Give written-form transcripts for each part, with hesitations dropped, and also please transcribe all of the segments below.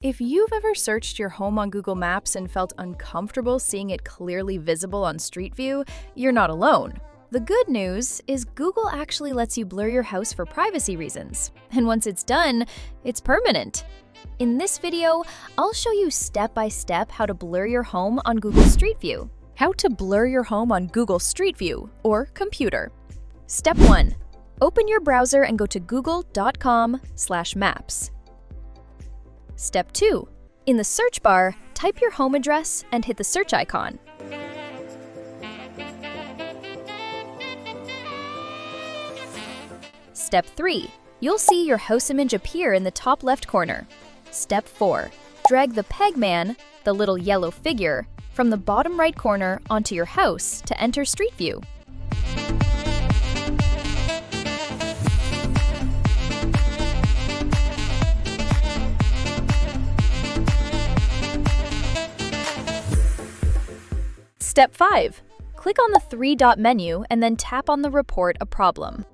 If you've ever searched your home on Google Maps and felt uncomfortable seeing it clearly visible on Street View, you're not alone. The good news is Google actually lets you blur your house for privacy reasons. And once it's done, it's permanent. In this video, I'll show you step-by-step how to blur your home on Google Street View. How to blur your home on Google Street View or computer. Step 1. Open your browser and go to google.com/maps. Step 2. In the search bar, type your home address and hit the search icon. Step 3. You'll see your house image appear in the top left corner. Step 4. Drag the peg man, the little yellow figure, from the bottom right corner onto your house to enter Street View. Step 5. Click on the three-dot menu and then tap on the Report a Problem.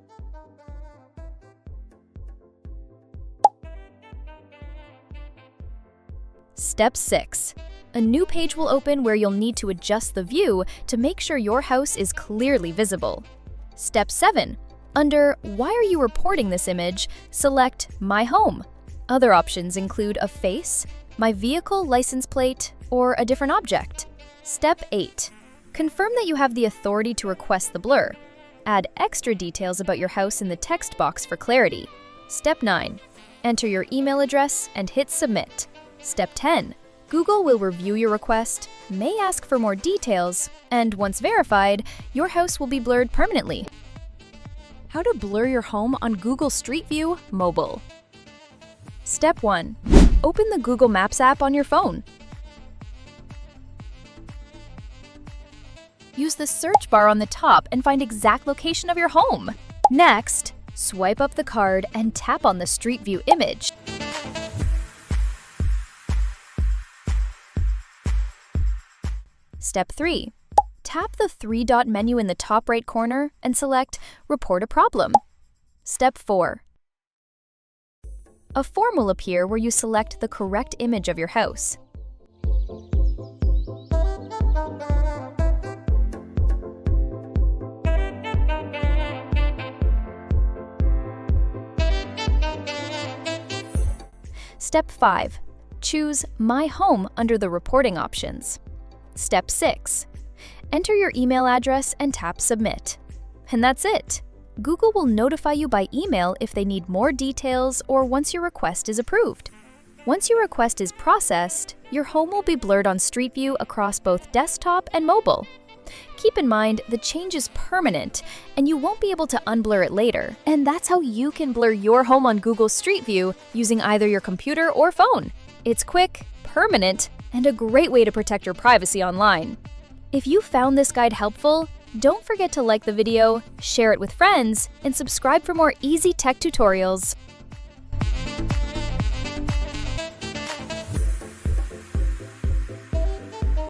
Step 6. A new page will open where you'll need to adjust the view to make sure your house is clearly visible. Step 7. Under Why are you reporting this image, select My Home. Other options include a face, my vehicle license plate, or a different object. Step 8. Confirm that you have the authority to request the blur. Add extra details about your house in the text box for clarity. Step 9. Enter your email address and hit Submit. Step 10. Google will review your request, may ask for more details, and once verified, your house will be blurred permanently. How to blur your home on Google Street View mobile. Step 1. Open the Google Maps app on your phone. Use the search bar on the top and find exact location of your home. Next, swipe up the card and tap on the Street View image. Step 3. Tap the three-dot menu in the top right corner and select Report a Problem. Step 4. A form will appear where you select the correct image of your house. Step 5. Choose My Home under the reporting options. Step 6. Enter your email address and tap Submit. And that's it. Google will notify you by email if they need more details or once your request is approved. Once your request is processed, your home will be blurred on Street View across both desktop and mobile. Keep in mind, the change is permanent and you won't be able to unblur it later. And that's how you can blur your home on Google Street View using either your computer or phone. It's quick, permanent, and a great way to protect your privacy online. If you found this guide helpful, don't forget to like the video, share it with friends, and subscribe for more easy tech tutorials.